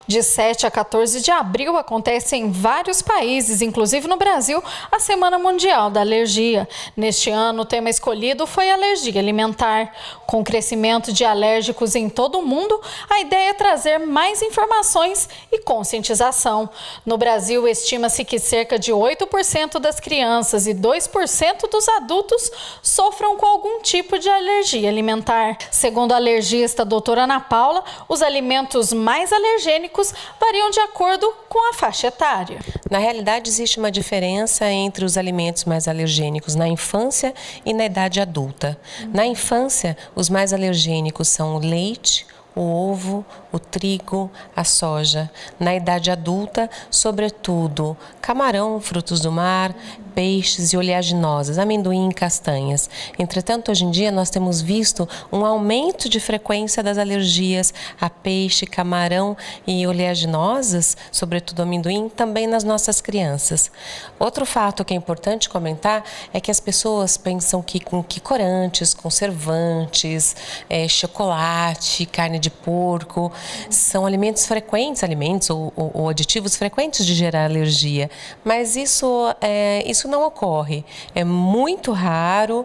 De 7 a 14 de abril acontece em vários países, inclusive no Brasil, a Semana Mundial da Alergia. Neste ano, o tema escolhido foi alergia alimentar. Com o crescimento de alérgicos em todo o mundo, a ideia é trazer mais informações e conscientização. No Brasil, estima-se que cerca de 8% das crianças e 2% dos adultos sofram com algum tipo de alergia alimentar. Segundo a alergista doutora Ana Paula, os alimentos mais alergênicos variam de acordo com a faixa etária. Na realidade, existe uma diferença entre os alimentos mais alergênicos na infância e na idade adulta. Na infância, os mais alergênicos são o leite, o ovo, o trigo, a soja. Na idade adulta, sobretudo, camarão, frutos do mar, peixes e oleaginosas, amendoim e castanhas. Entretanto, hoje em dia, nós temos visto um aumento de frequência das alergias a peixe, camarão e oleaginosas, sobretudo amendoim, também nas nossas crianças. Outro fato que é importante comentar é que as pessoas pensam que com corantes, conservantes, chocolate, carne de porco, são alimentos frequentes, ou aditivos frequentes de gerar alergia, mas isso não ocorre, é muito raro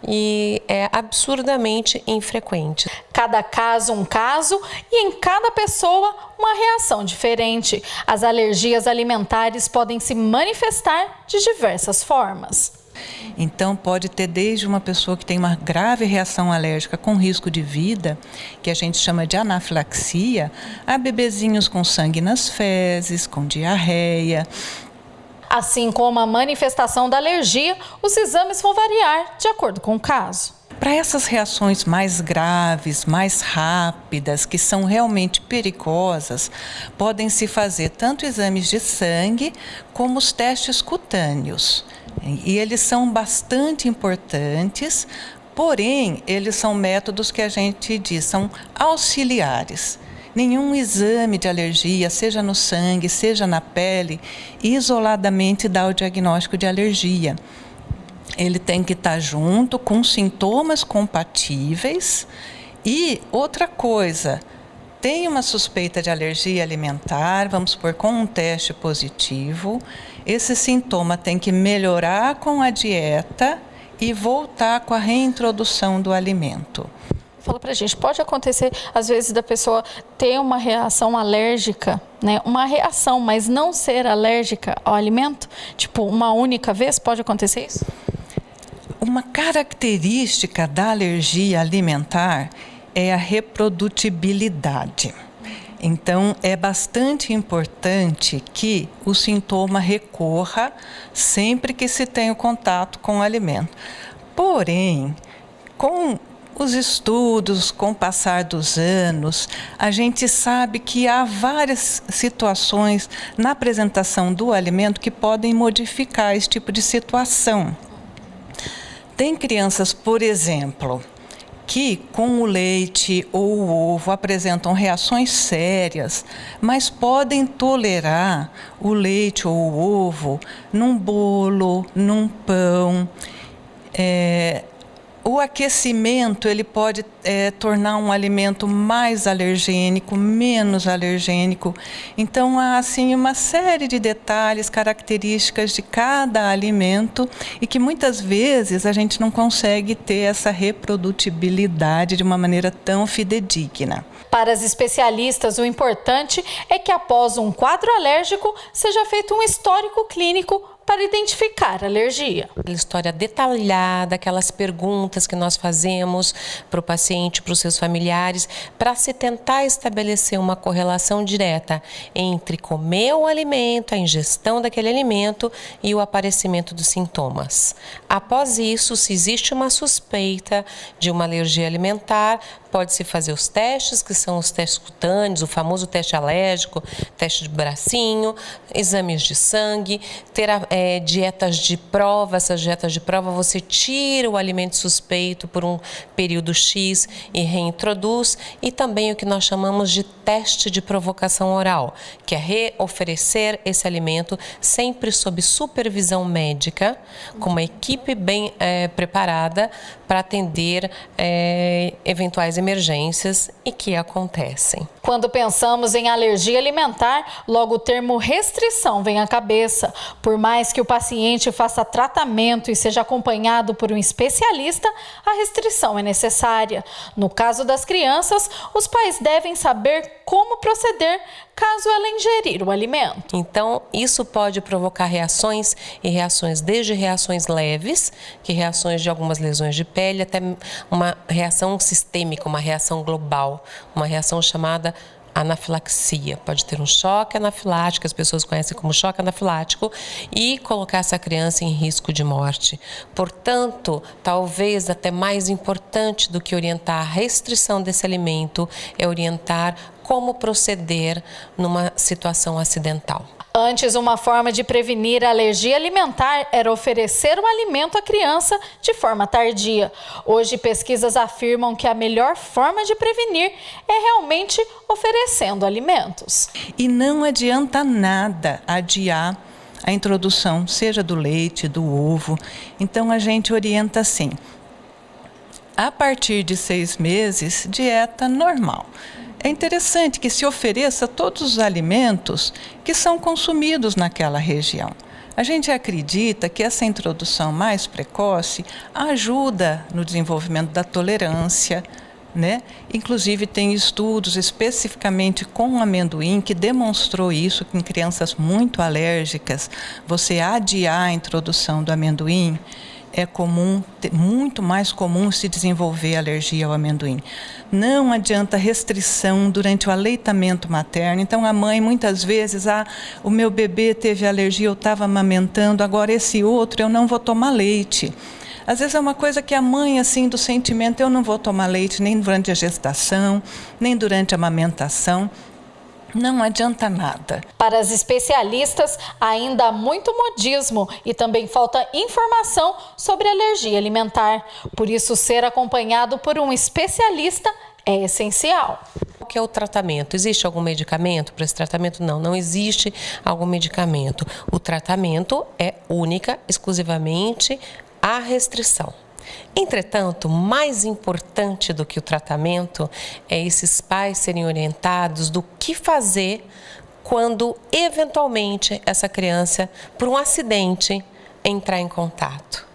e é absurdamente infrequente. Cada caso um caso e em cada pessoa uma reação diferente. As alergias alimentares podem se manifestar de diversas formas. Então, pode ter desde uma pessoa que tem uma grave reação alérgica com risco de vida, que a gente chama de anafilaxia, a bebezinhos com sangue nas fezes, com diarreia. Assim como a manifestação da alergia, os exames vão variar de acordo com o caso. Para essas reações mais graves, mais rápidas, que são realmente perigosas, podem-se fazer tanto exames de sangue como os testes cutâneos. E eles são bastante importantes, porém, eles são métodos que a gente diz, são auxiliares. Nenhum exame de alergia, seja no sangue, seja na pele, isoladamente dá o diagnóstico de alergia. Ele tem que estar junto com sintomas compatíveis. E outra coisa, tem uma suspeita de alergia alimentar, vamos supor, com um teste positivo, esse sintoma tem que melhorar com a dieta e voltar com a reintrodução do alimento. Fala pra gente, pode acontecer, às vezes, da pessoa ter uma reação alérgica, né? Uma reação, mas não ser alérgica ao alimento? Tipo, uma única vez, pode acontecer isso? Uma característica da alergia alimentar é a reprodutibilidade. Então, é bastante importante que o sintoma recorra sempre que se tem o contato com o alimento. Porém, com os estudos, com o passar dos anos, a gente sabe que há várias situações na apresentação do alimento que podem modificar esse tipo de situação. Tem crianças, por exemplo, que com o leite ou o ovo apresentam reações sérias, mas podem tolerar o leite ou o ovo num bolo, num pão. O aquecimento ele pode tornar um alimento mais alergênico, menos alergênico. Então, há assim, uma série de detalhes, características de cada alimento e que muitas vezes a gente não consegue ter essa reprodutibilidade de uma maneira tão fidedigna. Para as especialistas, o importante é que após um quadro alérgico seja feito um histórico clínico para identificar a alergia. A história detalhada, aquelas perguntas que nós fazemos para o paciente, para os seus familiares, para se tentar estabelecer uma correlação direta entre comer o alimento, a ingestão daquele alimento e o aparecimento dos sintomas. Após isso, se existe uma suspeita de uma alergia alimentar, pode-se fazer os testes, que são os testes cutâneos, o famoso teste alérgico, teste de bracinho, exames de sangue, ter dietas de prova. Essas dietas de prova você tira o alimento suspeito por um período X e reintroduz, e também o que nós chamamos de teste de provocação oral, que é reoferecer esse alimento sempre sob supervisão médica, com uma equipe bem preparada para atender eventuais emergências emergências e que acontecem. Quando pensamos em alergia alimentar, logo o termo restrição vem à cabeça. Por mais que o paciente faça tratamento e seja acompanhado por um especialista, a restrição é necessária. No caso das crianças, os pais devem saber como proceder caso ela ingerir o alimento. Então, isso pode provocar reações e reações desde reações leves, que reações de algumas lesões de pele, até uma reação sistêmica, uma reação global, uma reação chamada anafilaxia. Pode ter um choque anafilático, as pessoas conhecem como choque anafilático, e colocar essa criança em risco de morte. Portanto, talvez até mais importante do que orientar a restrição desse alimento é orientar como proceder numa situação acidental. Antes, uma forma de prevenir a alergia alimentar era oferecer o alimento à criança de forma tardia. Hoje, pesquisas afirmam que a melhor forma de prevenir é realmente oferecendo alimentos. E não adianta nada adiar a introdução, seja do leite, do ovo. Então, a gente orienta assim: a partir de 6 meses, dieta normal. É interessante que se ofereça todos os alimentos que são consumidos naquela região. A gente acredita que essa introdução mais precoce ajuda no desenvolvimento da tolerância, né? Inclusive tem estudos especificamente com amendoim que demonstrou isso, que em crianças muito alérgicas, você adiar a introdução do amendoim, é comum, muito mais comum se desenvolver alergia ao amendoim. Não adianta restrição durante o aleitamento materno. Então, a mãe, muitas vezes, o meu bebê teve alergia, eu estava amamentando, agora esse outro eu não vou tomar leite. Às vezes é uma coisa que a mãe, assim, do sentimento, eu não vou tomar leite nem durante a gestação, nem durante a amamentação. Não adianta nada. Para as especialistas, ainda há muito modismo e também falta informação sobre alergia alimentar. Por isso, ser acompanhado por um especialista é essencial. O que é o tratamento? Existe algum medicamento para esse tratamento? Não, não existe algum medicamento. O tratamento é única, exclusivamente a restrição. Entretanto, mais importante do que o tratamento é esses pais serem orientados do que fazer quando, eventualmente, essa criança, por um acidente, entrar em contato.